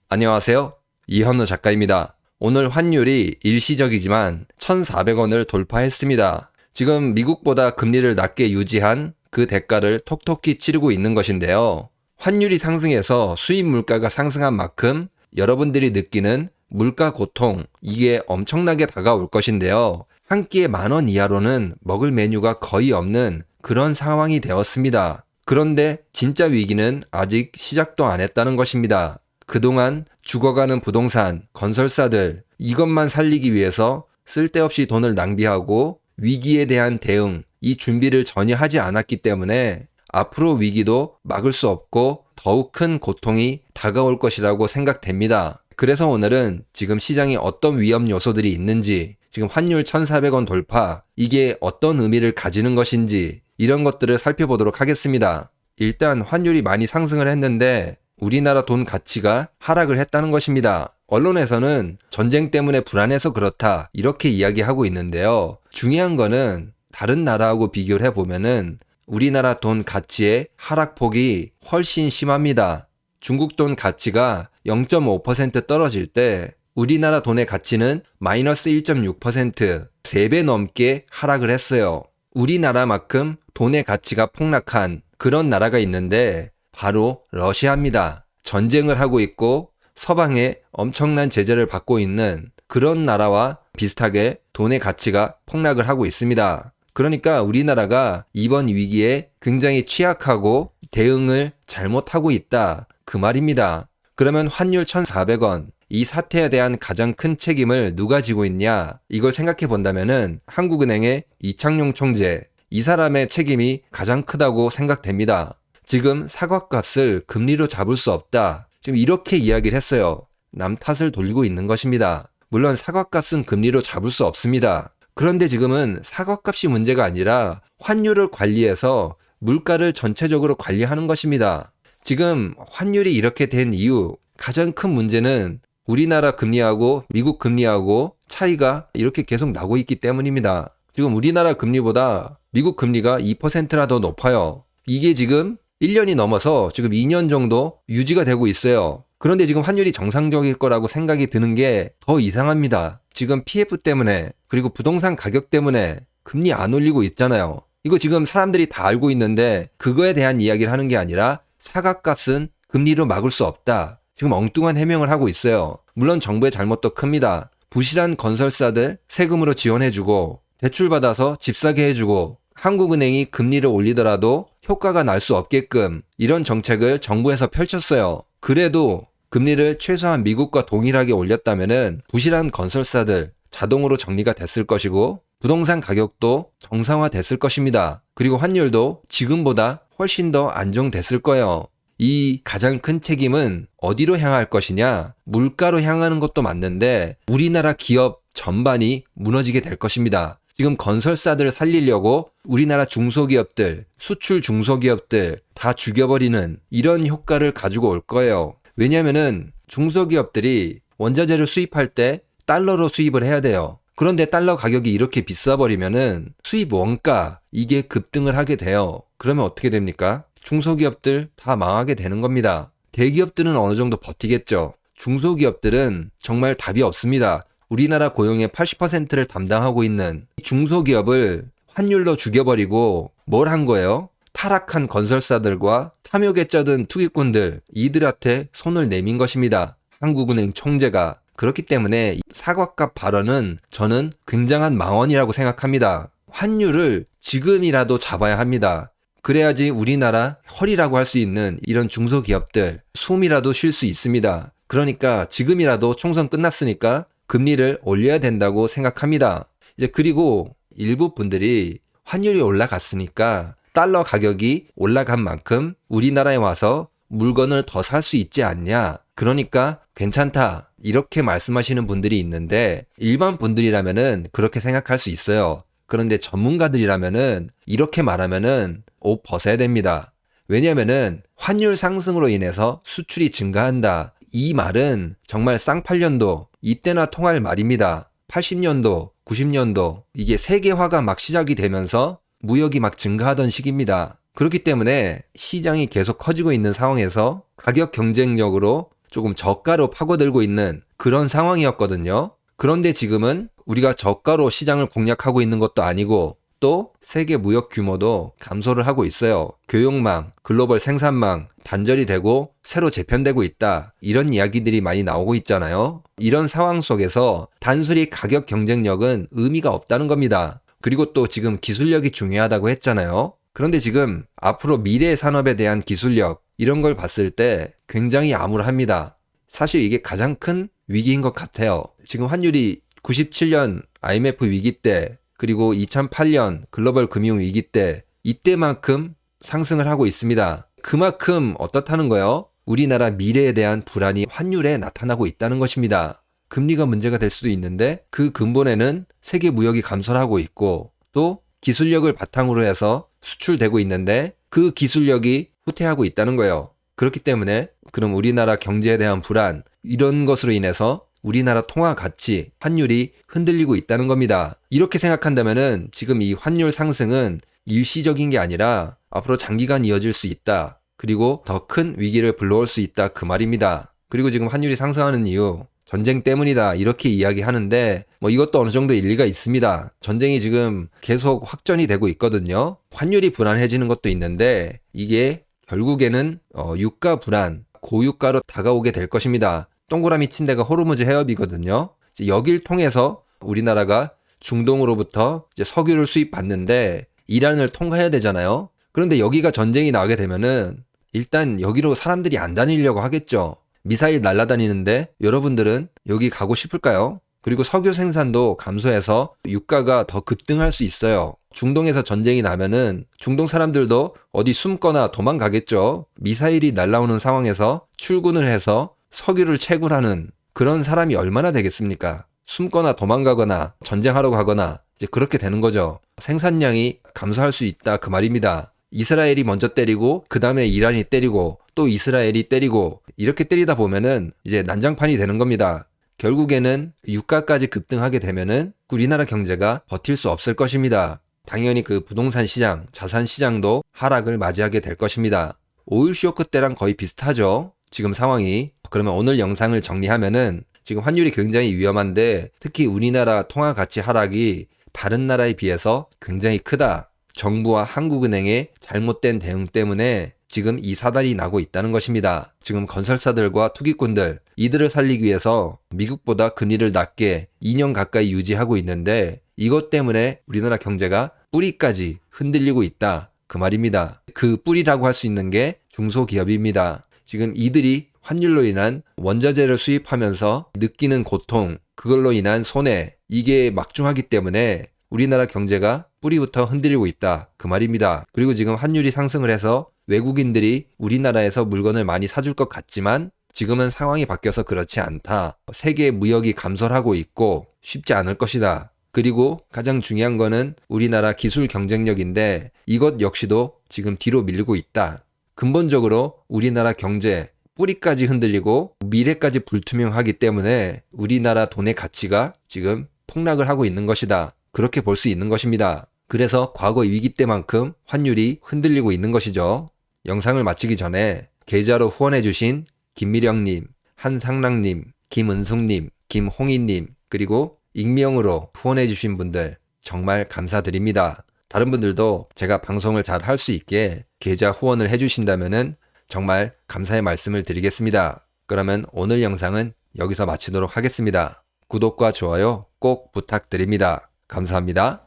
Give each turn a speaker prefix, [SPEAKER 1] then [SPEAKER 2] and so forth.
[SPEAKER 1] 안녕하세요. 이현우 작가입니다. 오늘 환율이 일시적이지만 1,400원을 돌파했습니다. 지금 미국보다 금리를 낮게 유지한 그 대가를 톡톡히 치르고 있는 것인데요. 환율이 상승해서 수입 물가가 상승한 만큼 여러분들이 느끼는 물가 고통, 이게 엄청나게 다가올 것인데요. 한 끼에 10,000원 이하로는 먹을 메뉴가 거의 없는 그런 상황이 되었습니다. 그런데 진짜 위기는 아직 시작도 안 했다는 것입니다. 그동안 죽어가는 부동산, 건설사들, 이것만 살리기 위해서 쓸데없이 돈을 낭비하고 위기에 대한 대응, 이 준비를 전혀 하지 않았기 때문에 앞으로 위기도 막을 수 없고 더욱 큰 고통이 다가올 것이라고 생각됩니다. 그래서 오늘은 지금 시장에 어떤 위험 요소들이 있는지, 지금 환율 1,400원 돌파, 이게 어떤 의미를 가지는 것인지 이런 것들을 살펴보도록 하겠습니다. 일단 환율이 많이 상승을 했는데 우리나라 돈 가치가 하락을 했다는 것입니다. 언론에서는 전쟁 때문에 불안해서 그렇다 이렇게 이야기하고 있는데요. 중요한 거는 다른 나라하고 비교를 해보면은 우리나라 돈 가치의 하락폭이 훨씬 심합니다. 중국 돈 가치가 0.5% 떨어질 때 우리나라 돈의 가치는 마이너스 1.6%, 3배 넘게 하락을 했어요. 우리나라만큼 돈의 가치가 폭락한 그런 나라가 있는데 바로 러시아입니다. 전쟁을 하고 있고 서방에 엄청난 제재를 받고 있는 그런 나라와 비슷하게 돈의 가치가 폭락을 하고 있습니다. 그러니까 우리나라가 이번 위기에 굉장히 취약하고 대응을 잘못하고 있다, 그 말입니다. 그러면 환율 1,400원, 이 사태에 대한 가장 큰 책임을 누가 지고 있냐, 이걸 생각해 본다면은 한국은행의 이창용 총재, 이 사람의 책임이 가장 크다고 생각됩니다. 지금 사과값을 금리로 잡을 수 없다, 지금 이렇게 이야기를 했어요. 남 탓을 돌리고 있는 것입니다. 물론 사과값은 금리로 잡을 수 없습니다. 그런데 지금은 사과값이 문제가 아니라 환율을 관리해서 물가를 전체적으로 관리하는 것입니다. 지금 환율이 이렇게 된 이유, 가장 큰 문제는 우리나라 금리하고 미국 금리하고 차이가 이렇게 계속 나고 있기 때문입니다. 지금 우리나라 금리보다 미국 금리가 2%나 더 높아요. 이게 지금 1년이 넘어서 지금 2년 정도 유지가 되고 있어요. 그런데 지금 환율이 정상적일 거라고 생각이 드는 게 더 이상합니다. 지금 PF 때문에, 그리고 부동산 가격 때문에 금리 안 올리고 있잖아요. 이거 지금 사람들이 다 알고 있는데 그거에 대한 이야기를 하는 게 아니라 사과값은 금리로 막을 수 없다, 지금 엉뚱한 해명을 하고 있어요. 물론 정부의 잘못도 큽니다. 부실한 건설사들 세금으로 지원해주고 대출받아서 집 사게 해주고 한국은행이 금리를 올리더라도 효과가 날 수 없게끔 이런 정책을 정부에서 펼쳤어요. 그래도 금리를 최소한 미국과 동일하게 올렸다면은 부실한 건설사들 자동으로 정리가 됐을 것이고 부동산 가격도 정상화됐을 것입니다. 그리고 환율도 지금보다 훨씬 더 안정됐을 거예요. 이 가장 큰 책임은 어디로 향할 것이냐, 물가로 향하는 것도 맞는데 우리나라 기업 전반이 무너지게 될 것입니다. 지금 건설사들을 살리려고 우리나라 중소기업들, 수출 중소기업들 다 죽여버리는 이런 효과를 가지고 올 거예요. 왜냐면은 중소기업들이 원자재를 수입할 때 달러로 수입을 해야 돼요. 그런데 달러 가격이 이렇게 비싸버리면은 수입 원가, 이게 급등을 하게 돼요. 그러면 어떻게 됩니까? 중소기업들 다 망하게 되는 겁니다. 대기업들은 어느 정도 버티겠죠. 중소기업들은 정말 답이 없습니다. 우리나라 고용의 80%를 담당하고 있는 중소기업을 환율로 죽여버리고 뭘 한 거예요? 타락한 건설사들과 탐욕에 쩌든 투기꾼들, 이들한테 손을 내민 것입니다. 한국은행 총재가. 그렇기 때문에 사과값 발언은 저는 굉장한 망언이라고 생각합니다. 환율을 지금이라도 잡아야 합니다. 그래야지 우리나라 헐이라고 할 수 있는 이런 중소기업들 숨이라도 쉴 수 있습니다. 그러니까 지금이라도 총선 끝났으니까 금리를 올려야 된다고 생각합니다. 이제 그리고 일부 분들이 환율이 올라갔으니까 달러 가격이 올라간 만큼 우리나라에 와서 물건을 더 살 수 있지 않냐, 그러니까 괜찮다, 이렇게 말씀하시는 분들이 있는데 일반 분들이라면은 그렇게 생각할 수 있어요. 그런데 전문가들이라면은 이렇게 말하면은 옷 벗어야 됩니다. 왜냐면은 환율 상승으로 인해서 수출이 증가한다, 이 말은 정말 쌍팔년도 이때나 통할 말입니다. 80년도, 90년도 이게 세계화가 막 시작이 되면서 무역이 막 증가하던 시기입니다. 그렇기 때문에 시장이 계속 커지고 있는 상황에서 가격 경쟁력으로 조금 저가로 파고들고 있는 그런 상황이었거든요. 그런데 지금은 우리가 저가로 시장을 공략하고 있는 것도 아니고 또 세계 무역 규모도 감소를 하고 있어요. 교역망, 글로벌 생산망 단절이 되고 새로 재편되고 있다. 이런 이야기들이 많이 나오고 있잖아요. 이런 상황 속에서 단순히 가격 경쟁력은 의미가 없다는 겁니다. 그리고 또 지금 기술력이 중요하다고 했잖아요. 그런데 지금 앞으로 미래 산업에 대한 기술력 이런 걸 봤을 때 굉장히 암울합니다. 사실 이게 가장 큰 위기인 것 같아요. 지금 환율이 97년 IMF 위기 때 그리고 2008년 글로벌 금융 위기 때 이때만큼 상승을 하고 있습니다. 그만큼 어떻다는 거예요? 우리나라 미래에 대한 불안이 환율에 나타나고 있다는 것입니다. 금리가 문제가 될 수도 있는데 그 근본에는 세계 무역이 감소를 하고 있고 또 기술력을 바탕으로 해서 수출되고 있는데 그 기술력이 후퇴하고 있다는 거예요. 그렇기 때문에 그럼 우리나라 경제에 대한 불안 이런 것으로 인해서 우리나라 통화 가치, 환율이 흔들리고 있다는 겁니다. 이렇게 생각한다면은 지금 이 환율 상승은 일시적인 게 아니라 앞으로 장기간 이어질 수 있다. 그리고 더 큰 위기를 불러올 수 있다. 그 말입니다. 그리고 지금 환율이 상승하는 이유, 전쟁 때문이다. 이렇게 이야기하는데 이것도 어느 정도 일리가 있습니다. 전쟁이 지금 계속 확전이 되고 있거든요. 환율이 불안해지는 것도 있는데 이게 결국에는 유가 불안, 고유가로 다가오게 될 것입니다. 동그라미 친 데가 호르무즈 해협이거든요. 여길 통해서 우리나라가 중동으로부터 이제 석유를 수입받는데 이란을 통과해야 되잖아요. 그런데 여기가 전쟁이 나게 되면은 일단 여기로 사람들이 안 다니려고 하겠죠. 미사일 날아다니는데 여러분들은 여기 가고 싶을까요? 그리고 석유 생산도 감소해서 유가가 더 급등할 수 있어요. 중동에서 전쟁이 나면은 중동 사람들도 어디 숨거나 도망가겠죠. 미사일이 날아오는 상황에서 출근을 해서 석유를 채굴하는 그런 사람이 얼마나 되겠습니까? 숨거나 도망가거나 전쟁하러 가거나 이제 그렇게 되는 거죠. 생산량이 감소할 수 있다 그 말입니다. 이스라엘이 먼저 때리고 그 다음에 이란이 때리고 또 이스라엘이 때리고 이렇게 때리다 보면은 이제 난장판이 되는 겁니다. 결국에는 유가까지 급등하게 되면은 우리나라 경제가 버틸 수 없을 것입니다. 당연히 그 부동산 시장, 자산 시장도 하락을 맞이하게 될 것입니다. 오일 쇼크 때랑 거의 비슷하죠. 지금 상황이. 그러면 오늘 영상을 정리하면은 지금 환율이 굉장히 위험한데 특히 우리나라 통화 가치 하락이 다른 나라에 비해서 굉장히 크다. 정부와 한국은행의 잘못된 대응 때문에 지금 이 사달이 나고 있다는 것입니다. 지금 건설사들과 투기꾼들 이들을 살리기 위해서 미국보다 금리를 낮게 2년 가까이 유지하고 있는데 이것 때문에 우리나라 경제가 뿌리까지 흔들리고 있다. 그 말입니다. 그 뿌리라고 할 수 있는 게 중소기업입니다. 지금 이들이 환율로 인한 원자재를 수입하면서 느끼는 고통, 그걸로 인한 손해, 이게 막중하기 때문에 우리나라 경제가 뿌리부터 흔들리고 있다. 그 말입니다. 그리고 지금 환율이 상승을 해서 외국인들이 우리나라에서 물건을 많이 사줄 것 같지만 지금은 상황이 바뀌어서 그렇지 않다. 세계 무역이 감소를 하고 있고 쉽지 않을 것이다. 그리고 가장 중요한 거는 우리나라 기술 경쟁력인데 이것 역시도 지금 뒤로 밀리고 있다. 근본적으로 우리나라 경제 뿌리까지 흔들리고 미래까지 불투명하기 때문에 우리나라 돈의 가치가 지금 폭락을 하고 있는 것이다. 그렇게 볼 수 있는 것입니다. 그래서 과거 위기 때만큼 환율이 흔들리고 있는 것이죠. 영상을 마치기 전에 계좌로 후원해주신 김미령님, 한상랑님, 김은숙님, 김홍희님 그리고 익명으로 후원해주신 분들 정말 감사드립니다. 다른 분들도 제가 방송을 잘 할 수 있게 계좌 후원을 해주신다면은 정말 감사의 말씀을 드리겠습니다. 그러면 오늘 영상은 여기서 마치도록 하겠습니다. 구독과 좋아요 꼭 부탁드립니다. 감사합니다.